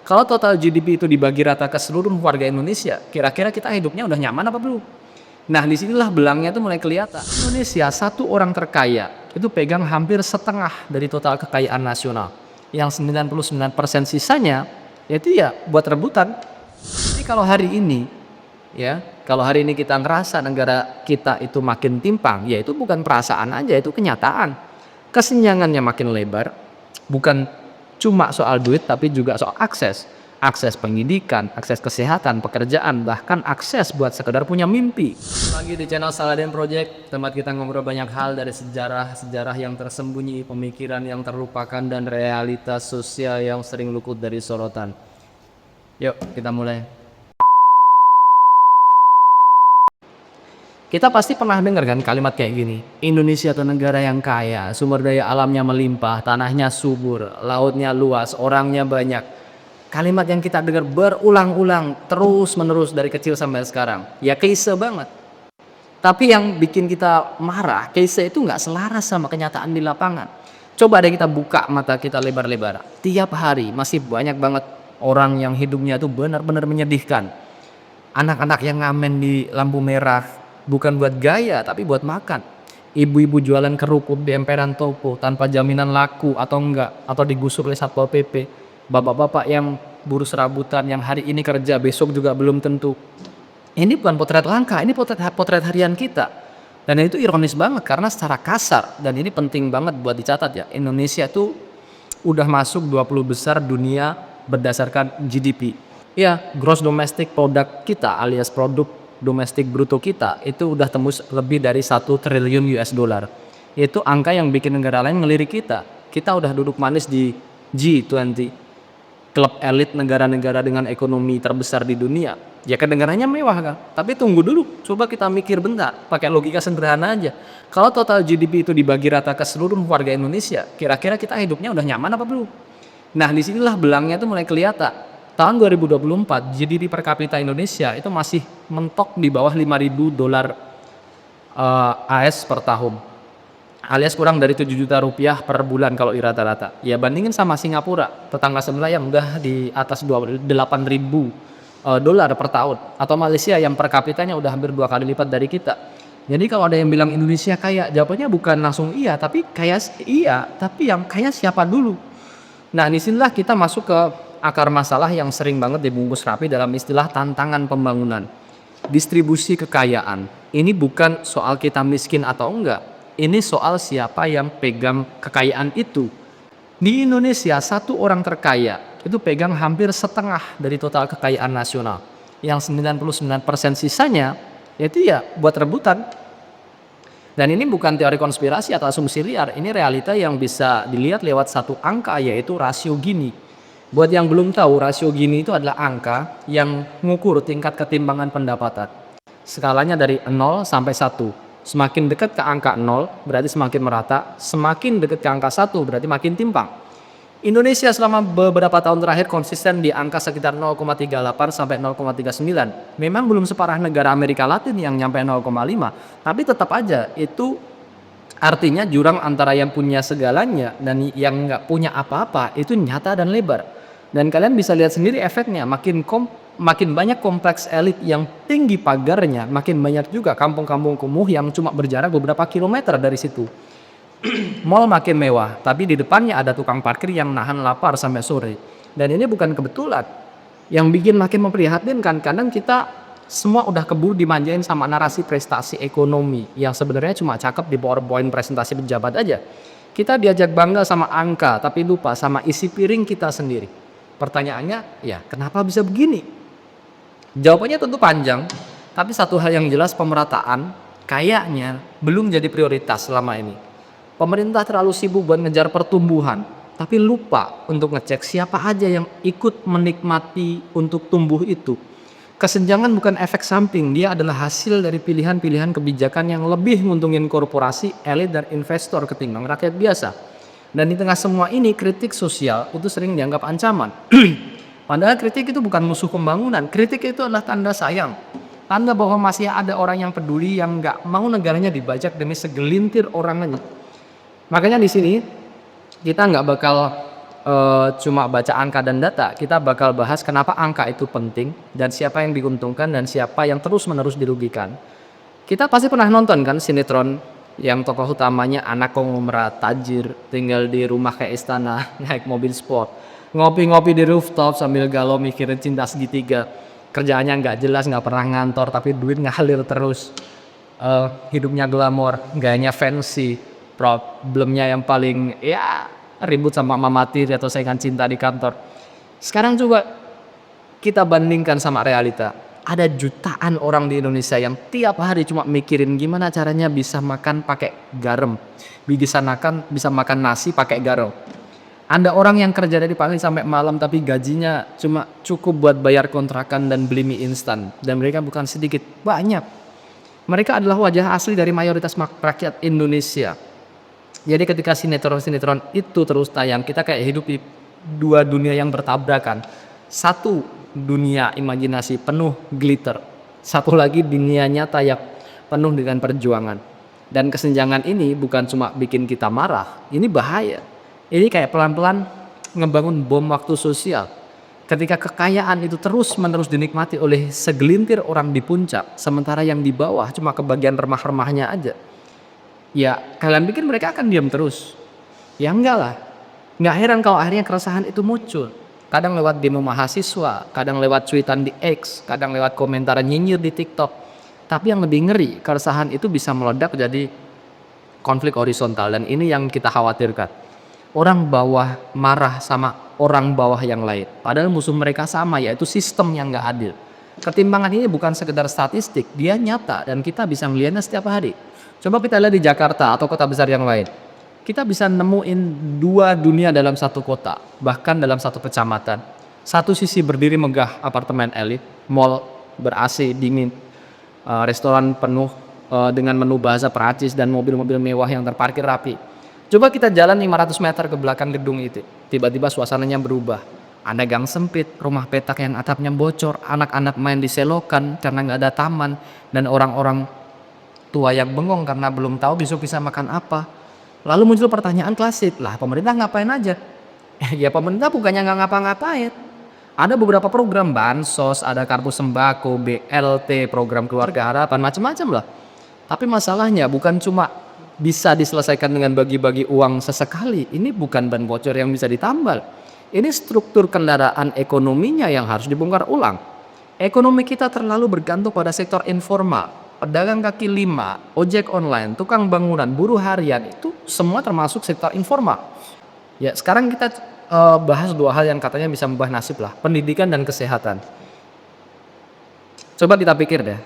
Kalau total GDP itu dibagi rata ke seluruh warga Indonesia, kira-kira kita hidupnya udah nyaman apa belum? Nah, disinilah belangnya tuh mulai kelihatan. Indonesia, satu orang terkaya itu pegang hampir setengah dari total kekayaan nasional. Yang 99% sisanya, yaitu ya buat rebutan. Jadi kalau hari ini kita ngerasa negara kita itu makin timpang, ya itu bukan perasaan aja, itu kenyataan. Kesenjangannya makin lebar, bukan cuma soal duit tapi juga soal akses pendidikan, akses kesehatan, pekerjaan, bahkan akses buat sekedar punya mimpi. Lagi di channel Saladin Project, tempat kita ngobrol banyak hal dari sejarah yang tersembunyi, pemikiran yang terlupakan, dan realitas sosial yang sering luput dari sorotan. Yuk kita mulai. Kita pasti pernah dengar kan kalimat kayak gini, Indonesia itu negara yang kaya, sumber daya alamnya melimpah, tanahnya subur, lautnya luas, orangnya banyak. Kalimat yang kita dengar berulang-ulang, terus-menerus dari kecil sampai sekarang. Ya klise banget. Tapi yang bikin kita marah, klise itu nggak selaras sama kenyataan di lapangan. Coba deh kita buka mata kita lebar-lebar. Tiap hari masih banyak banget orang yang hidupnya itu benar-benar menyedihkan. Anak-anak yang ngamen di lampu merah, bukan buat gaya tapi buat makan. Ibu-ibu jualan kerupuk di emperan toko tanpa jaminan laku atau enggak, atau digusur oleh Satpol PP. Bapak-bapak yang buruh serabutan yang hari ini kerja besok juga belum tentu. Ini bukan potret langka, ini potret harian kita. Dan itu ironis banget karena secara kasar, dan ini penting banget buat dicatat ya, Indonesia tuh udah masuk 20 besar dunia berdasarkan GDP. Ya, gross domestic product kita alias produk domestik bruto kita itu udah tembus lebih dari 1 triliun US dollar. Itu angka yang bikin negara lain ngelirik kita. Kita udah duduk manis di G20, klub elit negara-negara dengan ekonomi terbesar di dunia. Ya kedengarannya mewah kan? Tapi tunggu dulu, coba kita mikir bentar, pakai logika sederhana aja. Kalau total GDP itu dibagi rata ke seluruh warga Indonesia, kira-kira kita hidupnya udah nyaman apa belum? Nah, disinilah belangnya tuh mulai kelihatan. Tahun 2024 GDP per kapita Indonesia itu masih mentok di bawah 5.000 dolar AS per tahun, alias kurang dari 7 juta rupiah per bulan kalau rata-rata. Ya bandingin sama Singapura, tetangga sebelah yang udah di atas 8.000 dolar per tahun, atau Malaysia yang per kapitanya udah hampir 2 kali lipat dari kita. Jadi kalau ada yang bilang Indonesia kaya, jawabannya bukan langsung iya, tapi yang kaya siapa dulu? Nah, disinilah kita masuk ke akar masalah yang sering banget dibungkus rapi dalam istilah tantangan pembangunan. Distribusi kekayaan. Ini bukan soal kita miskin atau enggak. Ini soal siapa yang pegang kekayaan itu. Di Indonesia, satu orang terkaya itu pegang hampir setengah dari total kekayaan nasional. Yang 99% sisanya, yaitu ya buat rebutan. Dan ini bukan teori konspirasi atau asumsi liar. Ini realita yang bisa dilihat lewat satu angka, yaitu rasio Gini. Buat yang belum tahu, rasio Gini itu adalah angka yang mengukur tingkat ketimbangan pendapatan. Skalanya dari 0 sampai 1. Semakin dekat ke angka 0 berarti semakin merata, semakin dekat ke angka 1 berarti makin timpang. Indonesia selama beberapa tahun terakhir konsisten di angka sekitar 0,38 sampai 0,39. Memang belum separah negara Amerika Latin yang nyampe 0,5, tapi tetap aja itu artinya jurang antara yang punya segalanya dan yang nggak punya apa-apa itu nyata dan lebar. Dan kalian bisa lihat sendiri efeknya, makin banyak kompleks elit yang tinggi pagarnya, makin banyak juga kampung-kampung kumuh yang cuma berjarak beberapa kilometer dari situ. Mall makin mewah, tapi di depannya ada tukang parkir yang nahan lapar sampai sore. Dan ini bukan kebetulan. Yang bikin makin memprihatinkan, kadang kita semua udah keburu dimanjain sama narasi prestasi ekonomi yang sebenarnya cuma cakep di PowerPoint presentasi pejabat aja. Kita diajak bangga sama angka, tapi lupa sama isi piring kita sendiri. Pertanyaannya, ya kenapa bisa begini? Jawabannya tentu panjang, tapi satu hal yang jelas, pemerataan kayaknya belum jadi prioritas selama ini. Pemerintah terlalu sibuk buat ngejar pertumbuhan, tapi lupa untuk ngecek siapa aja yang ikut menikmati untuk tumbuh itu. Kesenjangan bukan efek samping, dia adalah hasil dari pilihan-pilihan kebijakan yang lebih nguntungin korporasi, elit, dan investor ketimbang rakyat biasa. Dan di tengah semua ini, kritik sosial itu sering dianggap ancaman. Padahal kritik itu bukan musuh pembangunan, kritik itu adalah tanda sayang. Tanda bahwa masih ada orang yang peduli, yang nggak mau negaranya dibajak demi segelintir orang aja. Makanya di sini kita nggak bakal cuma baca angka dan data, kita bakal bahas kenapa angka itu penting dan siapa yang diuntungkan dan siapa yang terus-menerus dirugikan. Kita pasti pernah nonton kan sinetron yang tokoh utamanya anak konglomerat tajir, tinggal di rumah kayak istana, naik mobil sport, ngopi-ngopi di rooftop sambil galau mikirin cinta segitiga. Kerjaannya nggak jelas, nggak pernah ngantor, tapi duit ngalir terus. Hidupnya glamor, gayanya fancy, problemnya yang paling ya ribut sama mama tiri atau saingan cinta di kantor. Sekarang coba kita bandingkan sama realita. Ada jutaan orang di Indonesia yang tiap hari cuma mikirin gimana caranya bisa makan pakai garam, bisa makan nasi pakai garam. Ada orang yang kerja dari pagi sampai malam tapi gajinya cuma cukup buat bayar kontrakan dan beli mie instan. Dan mereka bukan sedikit, banyak. Mereka adalah wajah asli dari mayoritas rakyat Indonesia. Jadi ketika sinetron-sinetron itu terus tayang, kita kayak hidup di dua dunia yang bertabrakan. Satu dunia imajinasi penuh glitter, satu lagi dunia nyata yang penuh dengan perjuangan. Dan kesenjangan ini bukan cuma bikin kita marah, ini bahaya. Ini kayak pelan-pelan ngebangun bom waktu sosial. Ketika kekayaan itu terus-menerus dinikmati oleh segelintir orang di puncak, sementara yang di bawah cuma kebagian remah-remahnya aja. Ya, kalian pikir mereka akan diam terus? Ya enggak lah. Nggak heran kalau akhirnya keresahan itu muncul. Kadang lewat demo mahasiswa, kadang lewat cuitan di X, kadang lewat komentar nyinyir di TikTok. Tapi yang lebih ngeri, keresahan itu bisa meledak jadi konflik horizontal dan ini yang kita khawatirkan. Orang bawah marah sama orang bawah yang lain. Padahal musuh mereka sama, yaitu sistem yang nggak adil. Ketimpangan ini bukan sekedar statistik, dia nyata dan kita bisa melihatnya setiap hari. Coba kita lihat di Jakarta atau kota besar yang lain. Kita bisa nemuin dua dunia dalam satu kota, bahkan dalam satu kecamatan. Satu sisi berdiri megah apartemen elit, mall ber-AC dingin, restoran penuh dengan menu bahasa Perancis dan mobil-mobil mewah yang terparkir rapi. Coba kita jalan 500 meter ke belakang gedung itu, tiba-tiba suasananya berubah. Ada gang sempit, rumah petak yang atapnya bocor, anak-anak main di selokan karena nggak ada taman, dan orang-orang tua yang bengong karena belum tahu besok bisa makan apa. Lalu muncul pertanyaan klasik, lah pemerintah ngapain aja? Ya pemerintah bukannya nggak ngapa-ngapain. Ada beberapa program bansos, ada kartu sembako, BLT, program keluarga harapan, macam-macam lah. Tapi masalahnya bukan cuma bisa diselesaikan dengan bagi-bagi uang sesekali. Ini bukan ban bocor yang bisa ditambal. Ini struktur kendaraan ekonominya yang harus dibongkar ulang. Ekonomi kita terlalu bergantung pada sektor informal. Pedagang kaki lima, ojek online, tukang bangunan, buruh harian, itu semua termasuk sektor informal. Ya, sekarang kita bahas dua hal yang katanya bisa mengubah nasib lah, pendidikan dan kesehatan. Coba kita pikir deh,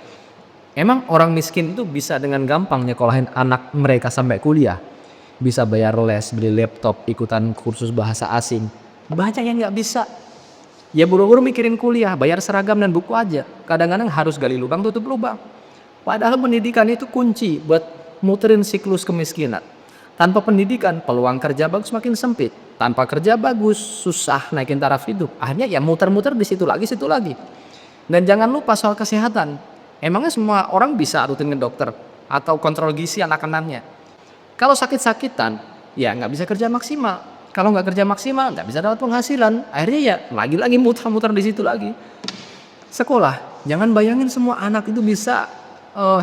emang orang miskin itu bisa dengan gampang nyekolahin anak mereka sampai kuliah? Bisa bayar les, beli laptop, ikutan kursus bahasa asing. Banyak yang nggak bisa. Ya buru-buru mikirin kuliah, bayar seragam dan buku aja. Kadang-kadang harus gali lubang tutup lubang. Padahal pendidikan itu kunci buat muterin siklus kemiskinan. Tanpa pendidikan, peluang kerja bagus makin sempit. Tanpa kerja bagus, susah naikin taraf hidup. Akhirnya ya muter-muter di situ lagi, situ lagi. Dan jangan lupa soal kesehatan. Emangnya semua orang bisa rutin ke dokter atau kontrol gizi anak-anaknya? Kalau sakit-sakitan, ya nggak bisa kerja maksimal. Kalau nggak kerja maksimal, nggak bisa dapat penghasilan. Akhirnya ya lagi-lagi muter-muter di situ lagi. Sekolah, jangan bayangin semua anak itu bisa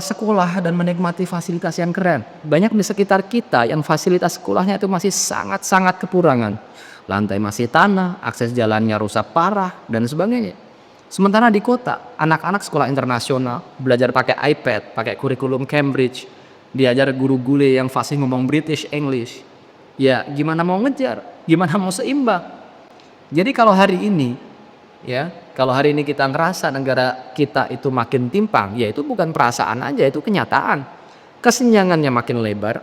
sekolah dan menikmati fasilitas yang keren. Banyak di sekitar kita yang fasilitas sekolahnya itu masih sangat-sangat kekurangan. Lantai masih tanah, akses jalannya rusak parah, dan sebagainya. Sementara di kota, anak-anak sekolah internasional belajar pakai iPad, pakai kurikulum Cambridge, diajar guru gule yang fasih ngomong British English. Ya, gimana mau ngejar? Gimana mau seimbang? Jadi kalau hari ini kita ngerasa negara kita itu makin timpang, ya itu bukan perasaan aja, itu kenyataan. Kesenjangannya makin lebar,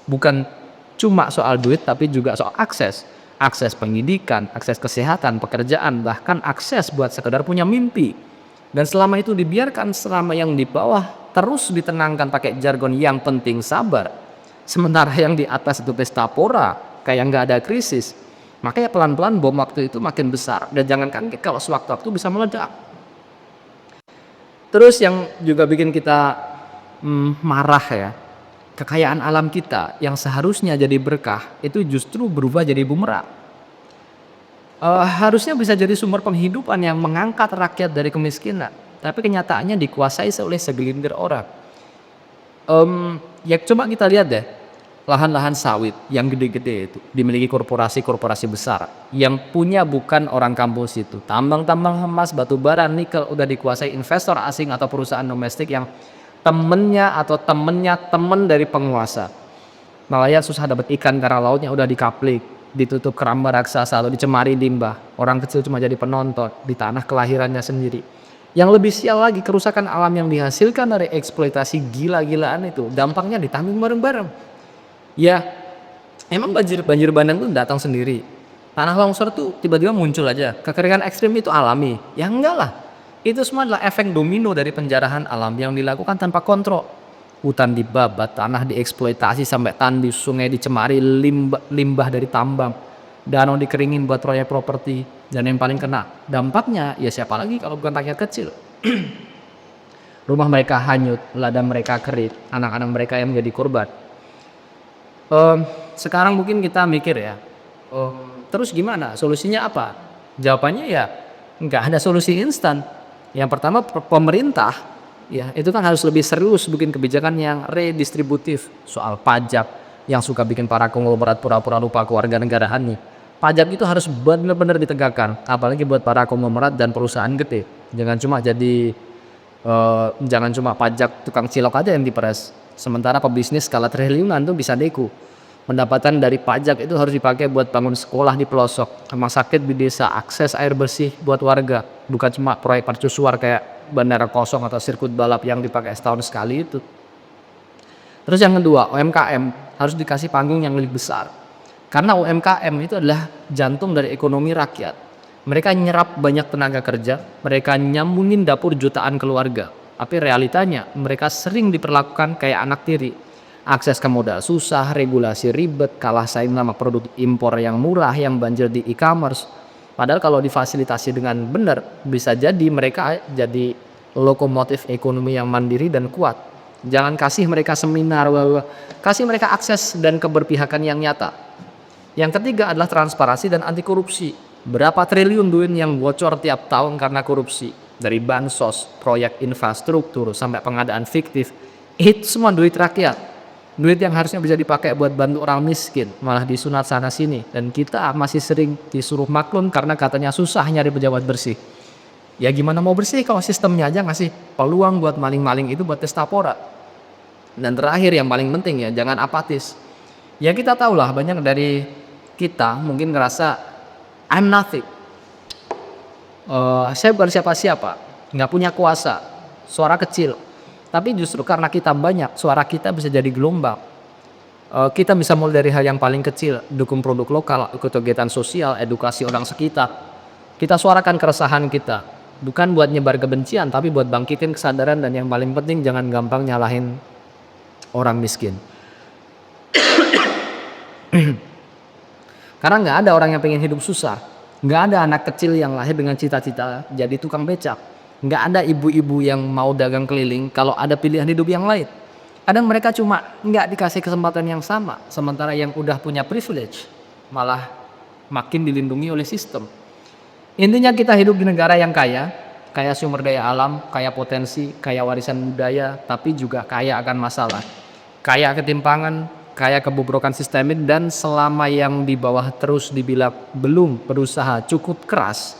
bukan cuma soal duit tapi juga soal akses. Akses pendidikan, akses kesehatan, pekerjaan, bahkan akses buat sekedar punya mimpi. Dan selama itu dibiarkan, selama yang di bawah terus ditenangkan pakai jargon yang penting sabar. Sementara yang di atas itu pesta pora, kayak nggak ada krisis. Makanya pelan-pelan bom waktu itu makin besar. Dan jangan kaget kalau sewaktu-waktu bisa meledak. Terus yang juga bikin kita marah ya, kekayaan alam kita yang seharusnya jadi berkah itu justru berubah jadi bumerang. Harusnya bisa jadi sumber penghidupan yang mengangkat rakyat dari kemiskinan, tapi kenyataannya dikuasai oleh segelintir orang. Ya coba kita lihat deh, lahan-lahan sawit yang gede-gede itu dimiliki korporasi-korporasi besar, yang punya bukan orang kampung situ. Tambang-tambang emas, batu bara, nikel udah dikuasai investor asing atau perusahaan domestik yang temennya atau temennya temen dari penguasa. Nelayan susah dapat ikan karena lautnya udah dikaplik, ditutup keramba raksasa, lalu dicemari limbah. Orang kecil cuma jadi penonton di tanah kelahirannya sendiri. Yang lebih sial lagi, kerusakan alam yang dihasilkan dari eksploitasi gila-gilaan itu, dampaknya ditanggung bareng-bareng. Ya, emang banjir bandang tuh datang sendiri. Tanah longsor tuh tiba-tiba muncul aja. Kekeringan ekstrim itu alami. Ya enggak lah. Itu semua adalah efek domino dari penjarahan alam yang dilakukan tanpa kontrol. Hutan dibabat, tanah dieksploitasi sampai tandus, sungai dicemari, limbah dari tambang, danau dikeringin buat proyek properti, dan yang paling kena dampaknya ya siapa lagi kalau bukan rakyat kecil. Rumah mereka hanyut, ladang mereka kering, anak-anak mereka yang menjadi korban. Sekarang mungkin kita mikir ya, terus gimana? Solusinya apa? Jawabannya ya nggak ada solusi instan. Yang pertama pemerintah ya itu kan harus lebih serius bikin kebijakan yang redistributif soal pajak yang suka bikin para konglomerat pura-pura lupa kewarganegaraannya. Pajak itu harus benar-benar ditegakkan, apalagi buat para konglomerat dan perusahaan gede. Jangan cuma pajak tukang cilok aja yang diperas. Sementara pebisnis skala triliunan tuh bisa deku. Pendapatan dari pajak itu harus dipakai buat bangun sekolah di pelosok, rumah sakit di desa, akses air bersih buat warga, bukan cuma proyek mercusuar kayak bandara kosong atau sirkuit balap yang dipakai setahun sekali itu. Terus yang kedua, UMKM harus dikasih panggung yang lebih besar. Karena UMKM itu adalah jantung dari ekonomi rakyat. Mereka nyerap banyak tenaga kerja, mereka nyambungin dapur jutaan keluarga. Tapi realitanya mereka sering diperlakukan kayak anak tiri. Akses ke modal susah, regulasi ribet, kalah saing sama produk impor yang murah yang banjir di e-commerce. Padahal kalau difasilitasi dengan benar, bisa jadi mereka jadi lokomotif ekonomi yang mandiri dan kuat. Jangan kasih mereka seminar, kasih mereka akses dan keberpihakan yang nyata. Yang ketiga adalah transparansi dan anti korupsi. Berapa triliun duit yang bocor tiap tahun karena korupsi? Dari bansos, proyek infrastruktur, sampai pengadaan fiktif. Itu semua duit rakyat. Duit yang harusnya bisa dipakai buat bantu orang miskin, malah disunat sana sini. Dan kita masih sering disuruh maklum karena katanya susah nyari pejabat bersih. Ya gimana mau bersih kalau sistemnya aja ngasih peluang buat maling-maling itu buat tes tapora. Dan terakhir yang paling penting ya, jangan apatis. Ya kita tahulah banyak dari kita mungkin ngerasa I'm nothing. Saya bukan siapa-siapa, nggak punya kuasa, suara kecil. Tapi justru karena kita banyak, suara kita bisa jadi gelombang. Kita bisa mulai dari hal yang paling kecil, dukung produk lokal, ikut kegiatan sosial, edukasi orang sekitar. Kita suarakan keresahan kita, bukan buat nyebar kebencian, tapi buat bangkitin kesadaran dan yang paling penting jangan gampang nyalahin orang miskin. Karena nggak ada orang yang pengen hidup susah, nggak ada anak kecil yang lahir dengan cita-cita jadi tukang becak, nggak ada ibu-ibu yang mau dagang keliling kalau ada pilihan hidup yang lain. Kadang mereka cuma nggak dikasih kesempatan yang sama, sementara yang udah punya privilege malah makin dilindungi oleh sistem. Intinya kita hidup di negara yang kaya, kaya sumber daya alam, kaya potensi, kaya warisan budaya, tapi juga kaya akan masalah, kaya ketimpangan, kaya kebobrokan sistemik, dan selama yang di bawah terus dibilang belum berusaha cukup keras,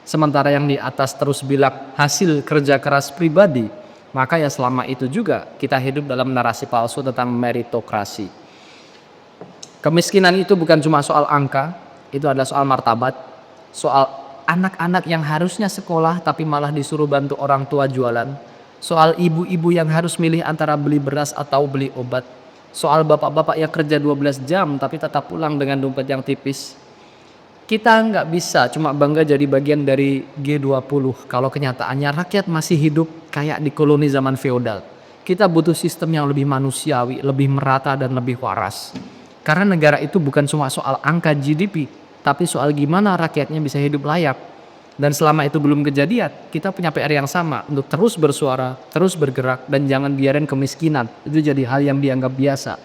sementara yang di atas terus bilang hasil kerja keras pribadi, maka ya selama itu juga kita hidup dalam narasi palsu tentang meritokrasi. Kemiskinan itu bukan cuma soal angka, itu adalah soal martabat, soal anak-anak yang harusnya sekolah tapi malah disuruh bantu orang tua jualan, soal ibu-ibu yang harus milih antara beli beras atau beli obat, soal bapak-bapak yang kerja 12 jam tapi tetap pulang dengan dompet yang tipis. Kita nggak bisa cuma bangga jadi bagian dari G20 kalau kenyataannya rakyat masih hidup kayak di koloni zaman feodal. Kita butuh sistem yang lebih manusiawi, lebih merata dan lebih waras. Karena negara itu bukan cuma soal angka GDP, tapi soal gimana rakyatnya bisa hidup layak. Dan selama itu belum kejadian, kita punya PR yang sama untuk terus bersuara, terus bergerak, dan jangan biarin kemiskinan itu jadi hal yang dianggap biasa.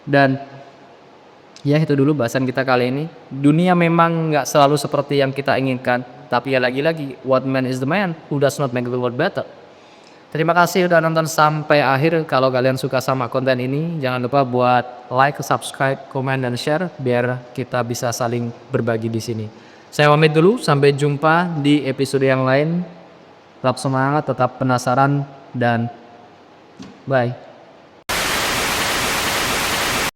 Dan Ya itu dulu bahasan kita kali ini. Dunia memang nggak selalu seperti yang kita inginkan, tapi ya lagi-lagi, what man is the man who does not make the world better. Terima kasih udah nonton sampai akhir. Kalau kalian suka sama konten ini, jangan lupa buat like, subscribe, komen, dan share biar kita bisa saling berbagi di sini. Saya pamit dulu, sampai jumpa di episode yang lain. Tetap semangat, tetap penasaran, dan bye.